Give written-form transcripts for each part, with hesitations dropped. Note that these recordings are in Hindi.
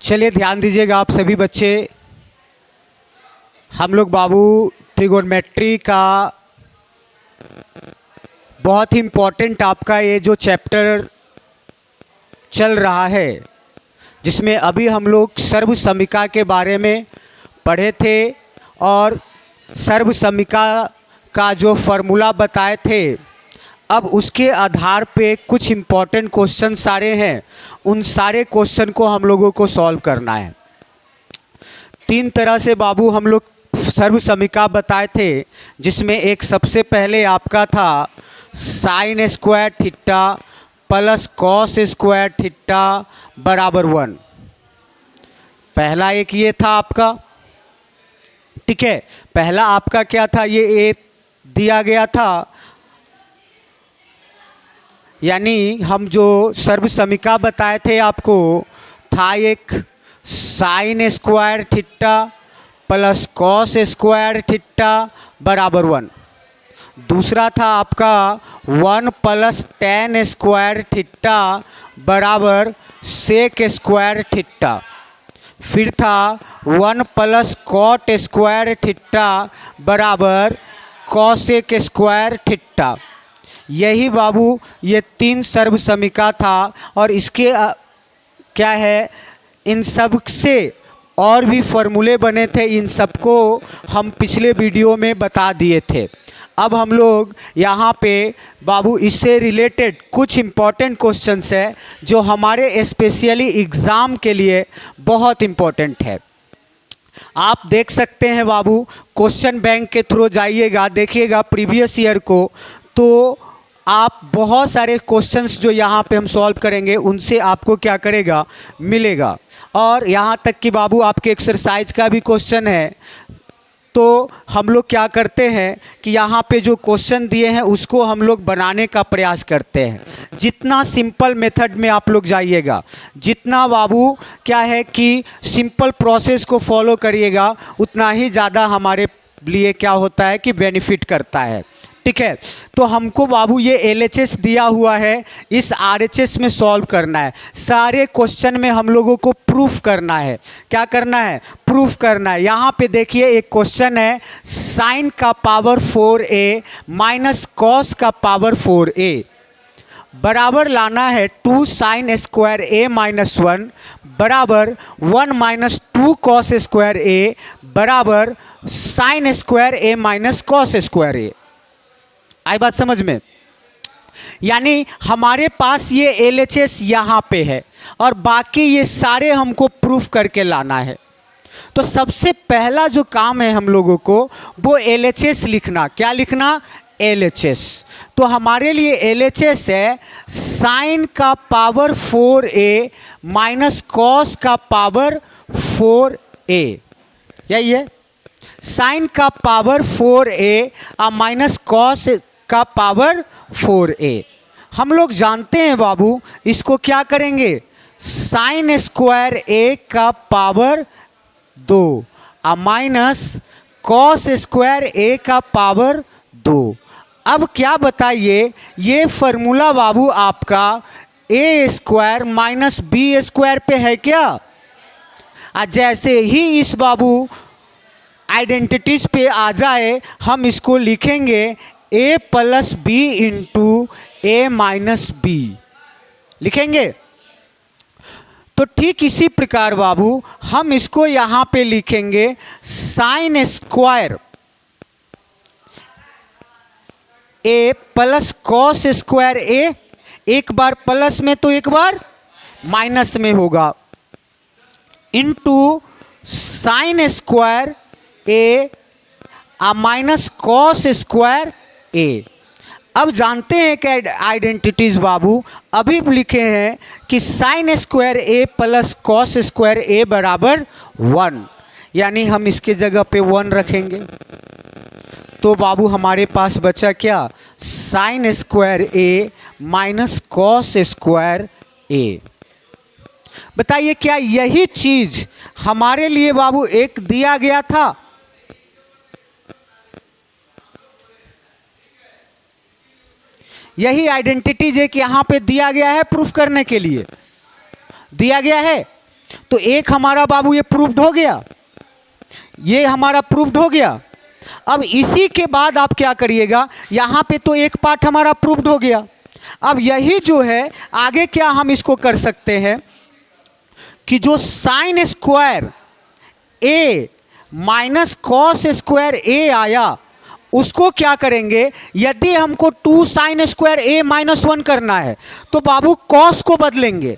चलिए ध्यान दीजिएगा आप सभी बच्चे। हम लोग बाबू ट्रिगोनोमेट्री का बहुत ही इम्पोर्टेंट आपका ये जो चैप्टर चल रहा है, जिसमें अभी हम लोग सर्वसमीका के बारे में पढ़े थे और सर्वसमीका का जो फॉर्मूला बताए थे, अब उसके आधार पे कुछ इम्पोर्टेंट क्वेश्चन सारे हैं। उन सारे क्वेश्चन को हम लोगों को सॉल्व करना है। तीन तरह से बाबू हम लोग सर्वसमीका बताए थे, जिसमें एक सबसे पहले आपका था sign square theta plus cos square theta बराबर 1। पहला एक ये था आपका, ठीक है। पहला आपका क्या था, ये ए दिया गया था, यानी हम जो सर्वसमीका बताए थे आपको था एक sign square theta plus cos square theta बराबर 1। दूसरा था आपका 1 प्लस टेन स्क्वायर थीटा बराबर सेक स्क्वायर थीटा। फिर था 1 प्लस कॉट स्क्वायर थीटा बराबर कॉसेक स्क्वायर थीटा। यही बाबू ये तीन सर्वसमीका था। और इसके क्या है, इन सब से और भी फॉर्मूले बने थे, इन सबको हम पिछले वीडियो में बता दिए थे। अब हम लोग यहाँ पे बाबू इससे रिलेटेड कुछ इम्पॉर्टेंट क्वेश्चंस है जो हमारे स्पेशली एग्ज़ाम के लिए बहुत इम्पॉर्टेंट है। आप देख सकते हैं बाबू, क्वेश्चन बैंक के थ्रू जाइएगा, देखिएगा प्रीवियस ईयर को, तो आप बहुत सारे क्वेश्चंस जो यहाँ पे हम सॉल्व करेंगे उनसे आपको क्या करेगा, मिलेगा। और यहाँ तक कि बाबू आपके एक्सरसाइज का भी क्वेश्चन है। तो हम लोग क्या करते हैं कि यहाँ पे जो क्वेश्चन दिए हैं उसको हम लोग बनाने का प्रयास करते हैं। जितना सिंपल मेथड में आप लोग जाइएगा, जितना बाबू क्या है कि सिंपल प्रोसेस को फॉलो करिएगा, उतना ही ज़्यादा हमारे लिए क्या होता है कि बेनिफिट करता है, ठीक है। तो हमको बाबू ये LHS दिया हुआ है, इस RHS में सॉल्व करना है। सारे क्वेश्चन में हम लोगों को प्रूफ करना है। क्या करना है, प्रूफ करना है। यहाँ पे देखिए एक क्वेश्चन है, साइन का पावर 4a माइनस कॉस का पावर 4a बराबर लाना है 2 साइन स्क्वायर a माइनस 1 बराबर 1 माइनस 2 कॉस स्क्वायर a बराबर sine square a minus cos square a। आई बात समझ में? यानी हमारे पास ये LHS यहाँ पे है और बाकी ये सारे हमको प्रूफ करके लाना है। तो सबसे पहला जो काम है हम लोगों को वो LHS लिखना। क्या लिखना? LHS। तो हमारे लिए LHS है साइन का पावर 4a माइनस कॉस का पावर 4a। यही है, साइन का पावर 4a माइनस कॉस का पावर 4a। हम लोग जानते हैं बाबू, इसको क्या करेंगे, साइन स्क्वायर a का power 2 minus cos square a का पावर 2। अब क्या बताइए, ये फॉर्मूला बाबू आपका a square minus B square पे है क्या? जैसे ही इस बाबू आइडेंटिटीज पे आ जाए, हम इसको लिखेंगे a plus B into A minus B लिखेंगे। तो ठीक इसी प्रकार बाबू हम इसको यहाँ पे लिखेंगे sign square a plus cos square a। एक बार प्लस में तो एक बार माइनस में होगा, into sine square a minus cos square a। अब जानते हैं कि आइडेंटिटीज बाबू अभी लिखे हैं कि sine square a plus cos square a बराबर 1, यानी हम इसके जगह पे 1 रखेंगे। तो बाबू हमारे पास बचा क्या, sign square a minus cos square a। बताइए क्या यही चीज हमारे लिए बाबू एक दिया गया था? यही आइडेंटिटीज एक यहाँ पे दिया गया है प्रूफ करने के लिए, दिया गया है। तो एक हमारा बाबू ये प्रूव्ड हो गया, ये हमारा प्रूव्ड हो गया। अब इसी के बाद आप क्या करिएगा, यहाँ पे तो एक पार्ट हमारा प्रूव्ड हो गया। अब यही जो है आगे क्या हम इसको कर सकते हैं कि जो sign square A minus cos square ए आया उसको क्या करेंगे, यदि हमको 2 साइन स्क्वायर ए माइनस 1 करना है तो बाबू कॉस को बदलेंगे।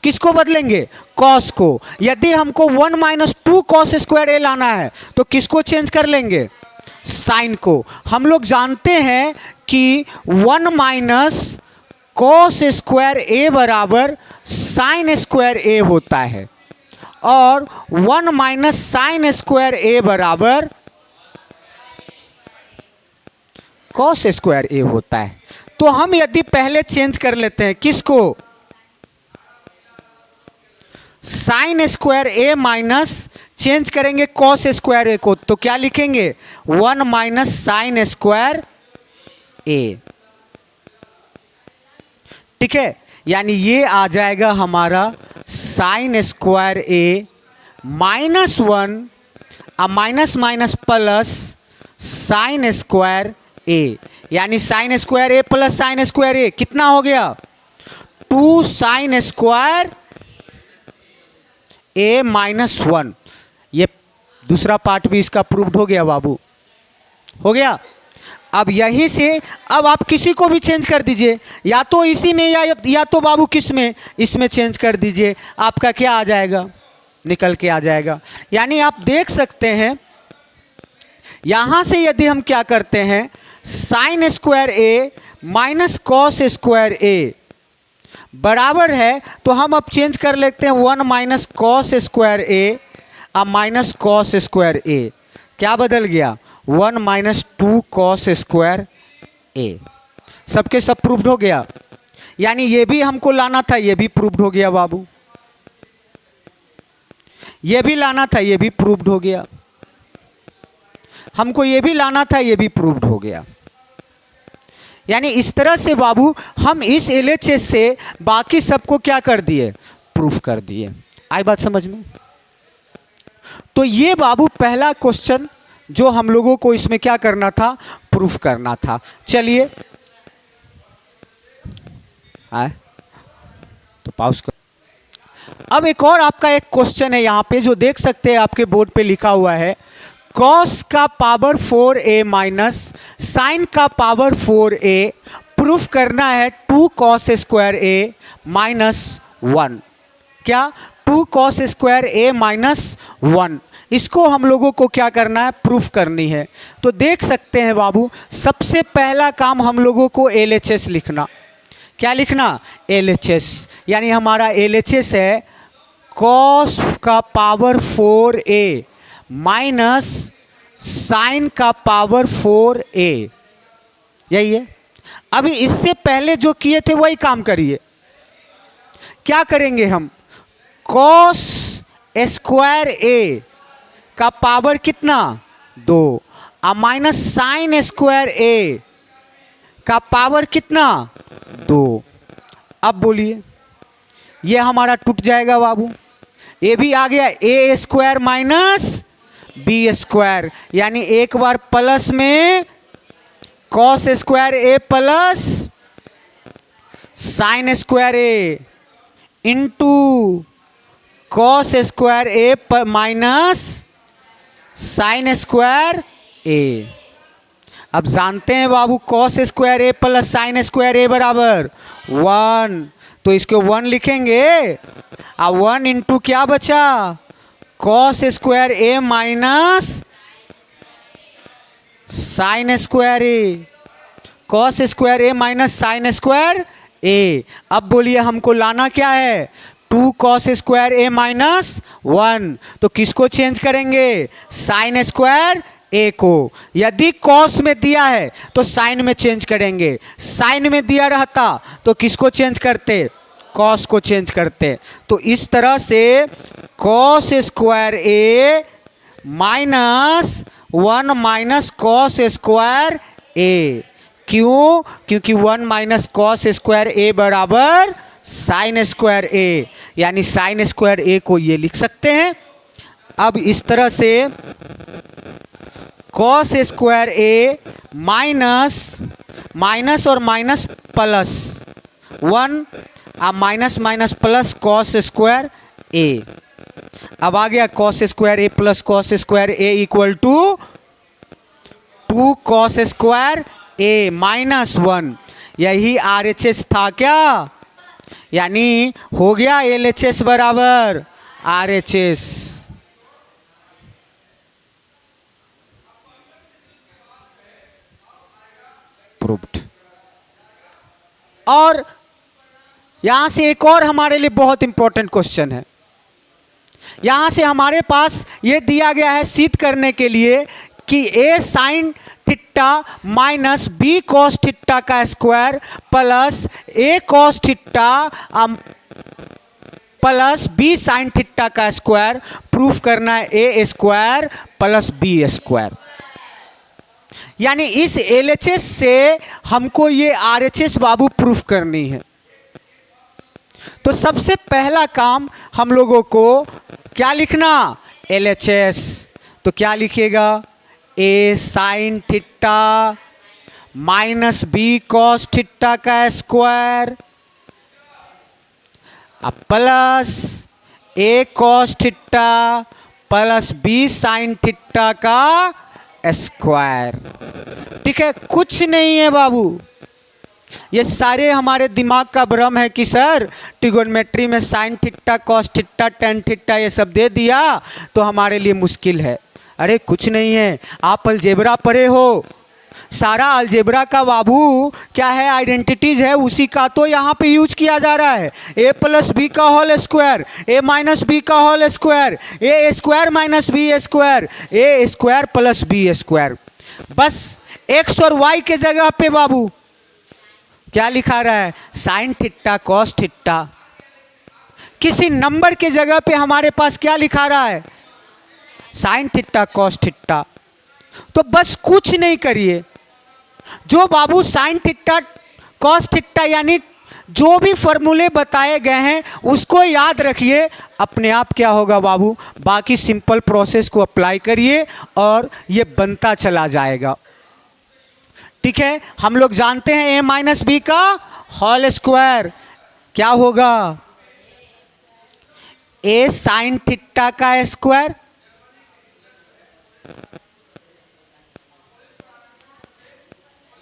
किसको बदलेंगे? कॉस को। यदि हमको 1 माइनस 2 कॉस स्क्वायर ए लाना है तो किसको चेंज कर लेंगे? साइन को। हम लोग जानते हैं कि 1 माइनस कॉस स्क्वायर ए बराबर साइन स्क्वायर ए होता है और 1 माइनस साइन स्क्वायर ए बराबर कॉस स्क्वायर ए होता है। तो हम यदि पहले चेंज कर लेते हैं किसको? Sign square A minus change करेंगे कॉस स्क्वायर ए को, तो क्या लिखेंगे? 1 माइनस साइन स्क्वायर ए। ठीक है, यानी ये आ जाएगा हमारा sine square A minus 1 minus minus plus sine square A, यानी sine square A plus sine square A कितना हो गया? 2 साइन स्क्वायर ए माइनस 1। ये दूसरा पार्ट भी इसका प्रूव्ड हो गया बाबू, हो गया। अब यहीं से अब आप किसी को भी चेंज कर दीजिए, या तो इसी में या तो बाबू किस में, इसमें चेंज कर दीजिए, आपका क्या आ जाएगा? निकल के आ जाएगा। यानी आप देख सकते हैं यहां से यदि हम क्या करते हैं, sign square A minus cos square A बराबर है, तो हम अब चेंज कर लेते हैं 1 minus cos square A minus cos square ए। क्या बदल गया? 1 माइनस 2 कॉस स्क्वायर ए। सबके सब प्रूव्ड हो गया। यानी ये भी हमको लाना था, ये भी प्रूव्ड हो गया बाबू। ये भी लाना था, ये भी प्रूव्ड हो गया। हमको ये भी लाना था, ये भी प्रूव्ड हो गया। यानी इस तरह से बाबू हम इस LHS से बाकी सबको क्या कर दिए? प्रूफ कर दिए। आई बात समझ में? तो ये बाबू पहला क्वेश्चन जो हम लोगों को इसमें क्या करना था? प्रूफ करना था। चलिए तो पॉज कर। अब एक और आपका एक क्वेश्चन है यहाँ पे जो देख सकते हैं आपके बोर्ड पे लिखा हुआ है, कॉस का पावर 4a माइनस साइन का पावर 4a प्रूफ करना है 2 कॉस स्क्वायर a माइनस 1। क्या? 2 कॉस स्क्वायर a माइनस 1। इसको हम लोगों को क्या करना है? प्रूफ करनी है। तो देख सकते हैं बाबू, सबसे पहला काम हम लोगों को LHS लिखना। क्या लिखना? LHS। यानी हमारा LHS है कॉस का पावर 4a माइनस साइन का पावर 4a। यही है। अभी इससे पहले जो किए थे वही काम करिए। क्या करेंगे हम? कॉस स्क्वायर a का पावर कितना? 2 माइनस साइन स्क्वायर a का पावर कितना? 2। अब बोलिए, ये हमारा टूट जाएगा बाबू। ये भी आ गया a square minus B square, यानी एक बार प्लस में cos square A plus sine square A into cos square A minus sine square A. अब जानते हैं बाबू cos square A plus sine square A बराबर 1, तो इसको 1 लिखेंगे। अब 1 इंटू क्या बचा? Cos square A minus sine square A, cos square A minus sine square A. अब बोलिए हमको लाना क्या है? 2 कॉस स्क्वायर ए माइनस 1। तो किसको चेंज करेंगे? साइन स्क्वायर ए को। यदि कॉस में दिया है तो साइन में चेंज करेंगे, साइन में दिया रहता तो किसको चेंज करते? कॉस को चेंज करते। तो इस तरह से cos square A minus 1 minus cos square ए। क्यों? क्योंकि 1 माइनस कॉस स्क्वायर ए बराबर साइन स्क्वायर ए। यानी साइन स्क्वायर ए को ये लिख सकते हैं। अब इस तरह से cos square A minus minus और माइनस प्लस 1, अब minus minus plus cos square A. अब आ गया cos square A plus cos square A equal to 2 cos square A minus 1। यही RHS था क्या? यानी हो गया LHS बराबर RHS। प्रूव्ड। और यहां से एक और हमारे लिए बहुत इंपॉर्टेंट क्वेश्चन है। यहां से हमारे पास ये दिया गया है सिद्ध करने के लिए कि A sine theta minus B cos theta का square plus A cos theta plus B sine theta का स्क्वायर प्रूफ करना है A square plus B square. यानी इस LHS से हमको ये RHS बाबू प्रूफ करनी है। तो सबसे पहला काम हम लोगों को क्या लिखना? LHS। तो क्या लिखिएगा? A sine theta minus B cos theta का square plus A cos theta plus B sine theta का स्क्वायर। ठीक है, कुछ नहीं है बाबू। ये सारे हमारे दिमाग का भ्रम है कि सर ट्रिगोनोमेट्री में sine theta cos theta tan theta ये सब दे दिया तो हमारे लिए मुश्किल है। अरे कुछ नहीं है, आप अलजेब्रा पढ़े हो। सारा अलजेब्रा का बाबू क्या है? आइडेंटिटीज है, उसी का तो यहाँ पे यूज किया जा रहा है। ए प्लस बी का whole square, A minus B का होल स्क्वायर, ए स्क्वायर माइनस बी स्क्वायर, ए स्क्वायर प्लस बी स्क्वायर। बस एक्स और वाई के जगह पे बाबू क्या लिखा रहा है? Sine theta cos theta. किसी नंबर के जगह पे हमारे पास क्या लिखा रहा है? Sine theta cos theta. तो बस कुछ नहीं करिए, जो बाबू साइन थीटा कॉस थीटा यानी जो भी फॉर्मूले बताए गए हैं उसको याद रखिए। अपने आप क्या होगा बाबू, बाकी सिंपल प्रोसेस को अप्लाई करिए और ये बनता चला जाएगा। ठीक है, हम लोग जानते हैं ए माइनस बी का होल स्क्वायर क्या होगा? ए साइन थीटा का स्क्वायर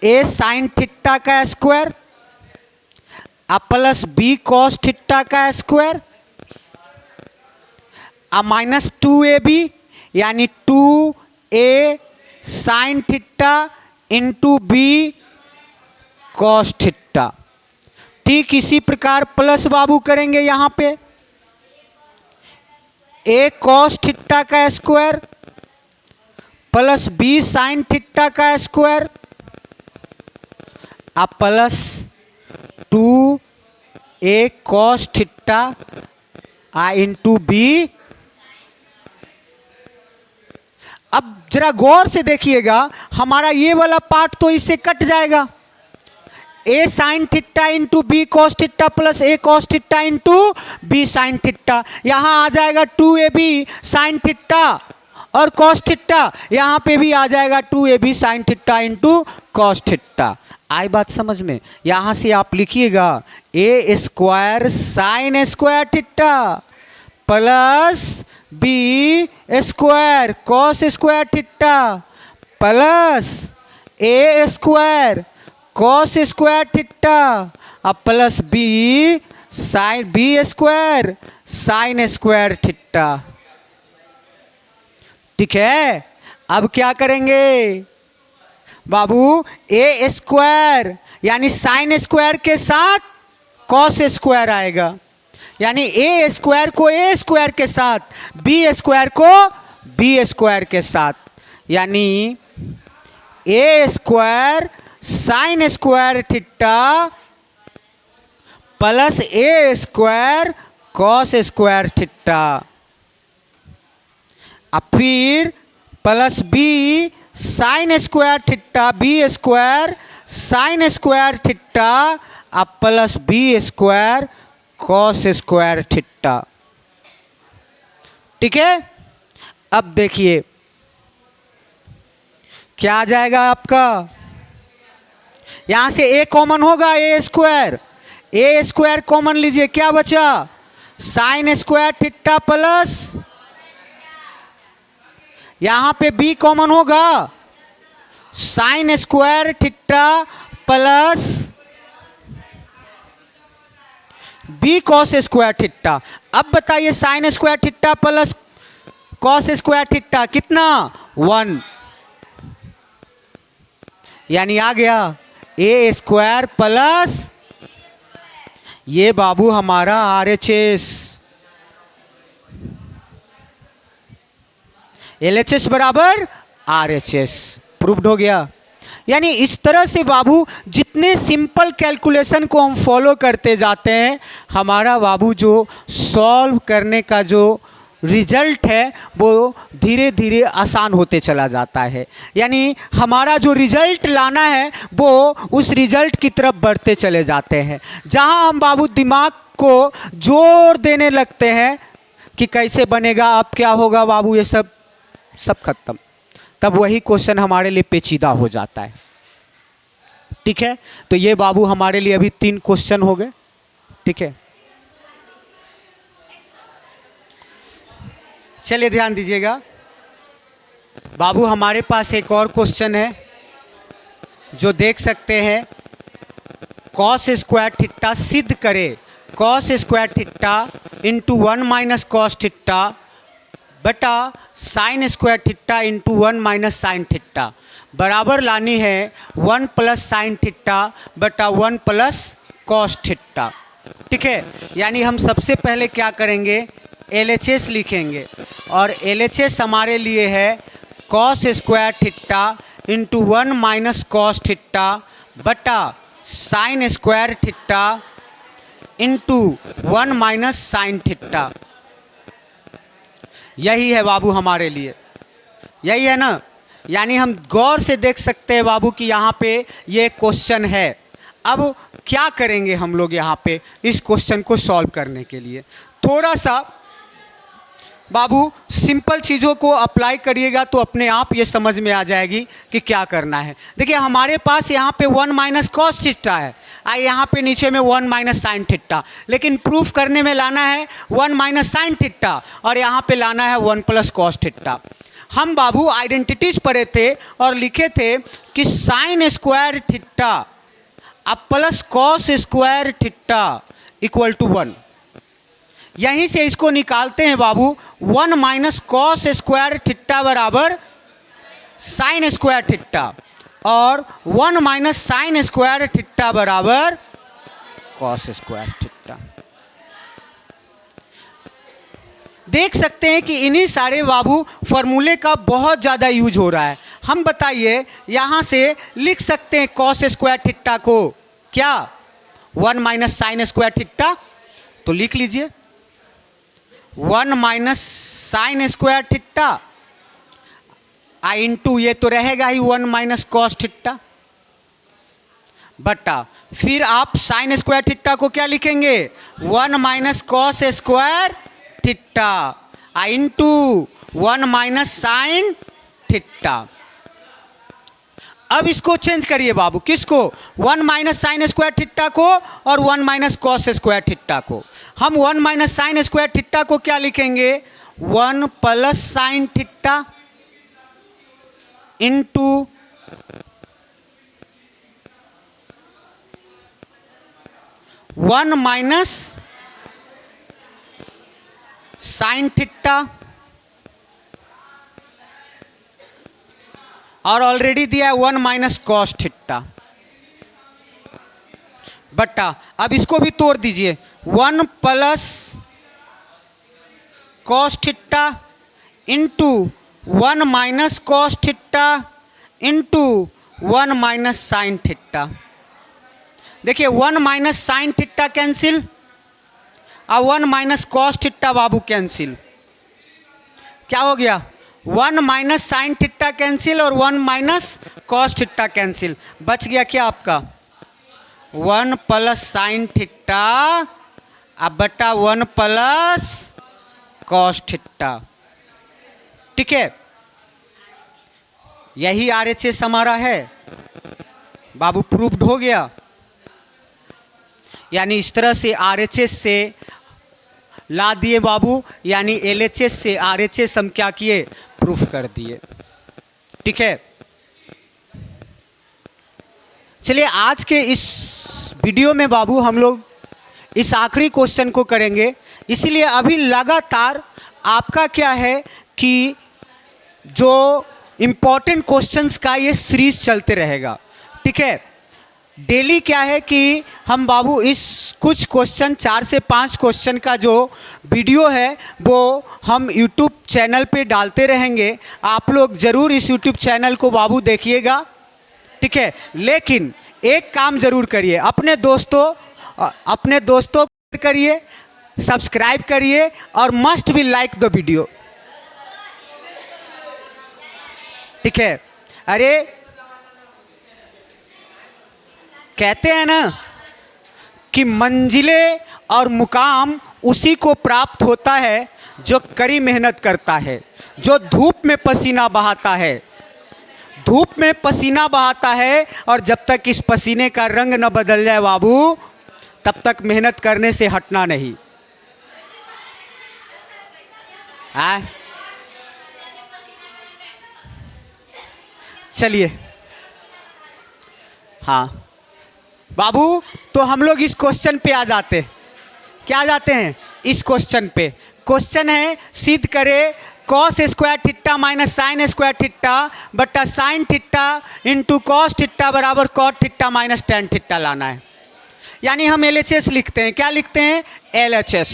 ए साइन थीटा का square plus B cos theta का स्क्वायर माइनस 2ab यानी 2a sine theta into B cos theta. ठीक इसी प्रकार प्लस बाबू करेंगे यहां पे ए कॉस थीटा का square plus B sine theta का square plus 2a cos theta into B. अब जरा गौर से देखिएगा, हमारा ये वाला पार्ट तो इससे कट जाएगा। A sine theta into B cos theta plus A cos theta into B sine theta. यहाँ आ जाएगा 2ab साइन थीटा और कॉस थीटा, यहाँ पे भी आ जाएगा 2ab sine theta into cos theta. आई बात समझ में? यहाँ से आप लिखिएगा A square sine square theta plus B square cos square theta plus A square cos square theta plus B sine B square sine square theta. ठीक है, अब क्या करेंगे बाबू? ए स्क्वायर यानी साइन स्क्वायर के साथ कॉस स्क्वायर आएगा, यानी ए स्क्वायर को ए स्क्वायर के साथ, बी स्क्वायर को बी स्क्वायर के साथ, यानी A square sine square theta plus A square cos square theta. अब फिर plus B sine square theta B square sine square theta plus B square cos square theta. ठीक है, अब देखिए क्या आ जाएगा आपका, यहां से ए कॉमन होगा, ए स्क्वायर कॉमन लीजिए, क्या बचा साइन स्क्वायर थीटा प्लस, यहां पे बी कॉमन होगा sine square theta plus B cos square theta. अब बताइए sine square theta plus cos square theta कितना 1, यानी आ गया ए स्क्वायर प्लस ये बाबू हमारा RHS, LHS बराबर RHS, प्रूव्ड हो गया। यानी इस तरह से बाबू जितने सिंपल कैलकुलेशन को हम फॉलो करते जाते हैं, हमारा बाबू जो सॉल्व करने का जो रिजल्ट है वो धीरे धीरे आसान होते चला जाता है। यानी हमारा जो रिजल्ट लाना है वो उस रिजल्ट की तरफ बढ़ते चले जाते हैं। जहां हम बाबू दिमाग को जोर देने लगते हैं कि कैसे बनेगा, अब क्या होगा बाबू, ये सब खत्म, तब वही क्वेश्चन हमारे लिए पेचीदा हो जाता है। ठीक है, तो ये बाबू हमारे लिए अभी 3 क्वेश्चन हो गए। ठीक है, चलिए ध्यान दीजिएगा बाबू, हमारे पास एक और क्वेश्चन है जो देख सकते हैं, कॉस स्क्वायर थीटा सिद्ध करे, cos square theta into 1 minus cos theta बटा sine square theta into 1 minus sine theta बराबर लानी है 1 प्लस साइन थीटा बटा 1 प्लस कॉस थीटा। ठीक है, यानी हम सबसे पहले क्या करेंगे, LHS लिखेंगे, और LHS हमारे लिए है cos square theta into 1 minus cos theta बटा sine square theta into 1 minus sine theta. यही है बाबू हमारे लिए, यही है ना। यानी हम गौर से देख सकते हैं बाबू कि यहाँ पे ये क्वेश्चन है। अब क्या करेंगे हम लोग यहाँ पे इस क्वेश्चन को सॉल्व करने के लिए, थोड़ा सा बाबू सिंपल चीज़ों को अप्लाई करिएगा तो अपने आप ये समझ में आ जाएगी कि क्या करना है। देखिए हमारे पास यहाँ पे 1 माइनस कॉस थीटा है, यहाँ पे नीचे में 1 माइनस साइन थीटा, लेकिन प्रूफ करने में लाना है 1 माइनस साइन थीटा और यहाँ पे लाना है 1 प्लस कॉस थीटा। हम बाबू आइडेंटिटीज पढ़े थे और लिखे थे कि साइन स्क्वायर थीटा अब plus cos square theta equal to 1। यहीं से इसको निकालते हैं बाबू, 1 माइनस कॉस स्क्वायर थीटा बराबर साइन स्क्वायर थीटा और 1 माइनस साइन स्क्वायर थीटा बराबर कॉस स्क्वायर थीटा। देख सकते हैं कि इन्हीं सारे बाबू फॉर्मूले का बहुत ज़्यादा यूज हो रहा है। हम बताइए यहाँ से लिख सकते हैं कॉस स्क्वायर थीटा को क्या 1 माइनस साइन स्क्वायर थीटा, तो लिख लीजिए 1 minus sine square theta into ये तो रहेगा ही 1 माइनस कॉस थीटा बटा फिर आप साइन स्क्वायर थीटा को क्या लिखेंगे 1 minus cos square theta into 1 minus sine theta. अब इसको चेंज करिए बाबू, किसको 1 माइनस साइन स्क्वायर थीटा को और 1 माइनस कॉस स्क्वायर थीटा को। हम 1 माइनस साइन स्क्वायर थीटा को क्या लिखेंगे 1 plus sign theta into 1 minus sine theta और ऑलरेडी दिया है 1 माइनस कॉस थीटा बटा, अब इसको भी तोड़ दीजिए 1 plus cos theta into 1 minus cos theta into 1 minus sine theta. देखिए 1 माइनस साइन थीटा कैंसिल और 1 माइनस कॉस थीटा बाबू कैंसिल, क्या हो गया 1 माइनस साइन थीटा कैंसिल और 1 माइनस कॉस थीटा कैंसिल, बच गया क्या आपका 1 प्लस साइन थीटा अब बटा 1 प्लस कॉस थीटा। ठीक है, यही RHS हमारा है बाबू, प्रूव्ड हो गया। यानी इस तरह से RHS से ला दिए बाबू, यानी LHS से RHS हम क्या किए, प्रूफ कर दिए। ठीक है, चलिए आज के इस वीडियो में बाबू हम लोग इस आखिरी क्वेश्चन को करेंगे। इसलिए अभी लगातार आपका क्या है कि जो इम्पोर्टेंट क्वेश्चंस का ये सीरीज चलते रहेगा। ठीक है, डेली क्या है कि हम बाबू इस कुछ क्वेश्चन 4 से 5 क्वेश्चन का जो वीडियो है वो हम यूट्यूब चैनल पे डालते रहेंगे। आप लोग ज़रूर इस यूट्यूब चैनल को बाबू देखिएगा। ठीक है, लेकिन एक काम ज़रूर करिए, अपने दोस्तों करिए, सब्सक्राइब करिए और must be like the video. ठीक है, अरे कहते हैं ना कि मंजिलें और मुकाम उसी को प्राप्त होता है जो कड़ी मेहनत करता है, जो धूप में पसीना बहाता है। धूप में पसीना बहाता है और जब तक इस पसीने का रंग न बदल जाए बाबू, तब तक मेहनत करने से हटना नहीं। चलिए, हाँ बाबू, तो हम लोग इस क्वेश्चन पे आ जाते हैं। क्या आ जाते हैं इस क्वेश्चन पे? क्वेश्चन है सिद्ध करे cos square theta minus sine square theta बटा sine theta into cos theta बराबर cot theta minus tan theta लाना है। यानी हम LHS लिखते हैं। क्या लिखते हैं? LHS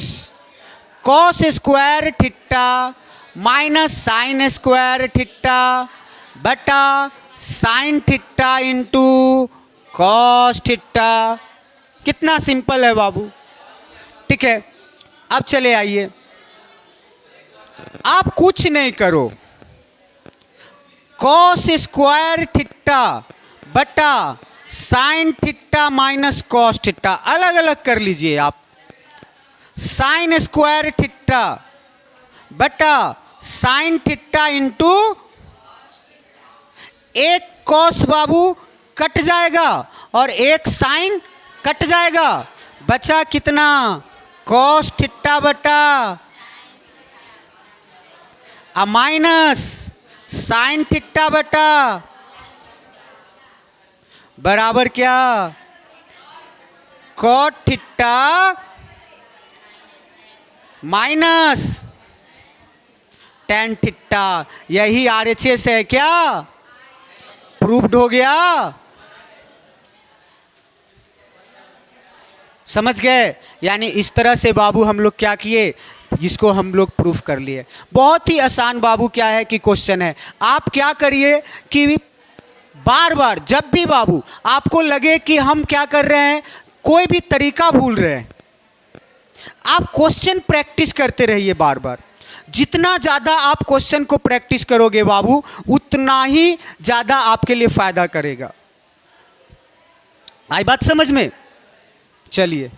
cos square theta minus sine square theta बटा sine theta into cos theta. कितना सिंपल है बाबू। ठीक है, अब चले आइए, आप कुछ नहीं करो, कॉस स्क्वायर थीटा बटा sine theta minus cos theta अलग अलग कर लीजिए आप। साइन स्क्वायर थीटा बटा साइन थीटा इंटू एक कॉस बाबू कट जाएगा और एक साइन कट जाएगा, बचा कितना? कॉस थीटा बटा माइनस साइन थीटा बटा बराबर क्या? Cot theta minus tan theta. यही RHS है। क्या प्रूव्ड हो गया? समझ गए? यानी इस तरह से बाबू हम लोग क्या किए, इसको हम लोग प्रूफ कर लिए। बहुत ही आसान बाबू क्या है कि क्वेश्चन है। आप क्या करिए कि बार बार जब भी बाबू आपको लगे कि हम क्या कर रहे हैं, कोई भी तरीका भूल रहे हैं, आप क्वेश्चन प्रैक्टिस करते रहिए बार बार। जितना ज़्यादा आप क्वेश्चन को प्रैक्टिस करोगे बाबू, उतना ही ज़्यादा आपके लिए फ़ायदा करेगा। आई बात समझ में? चलिए।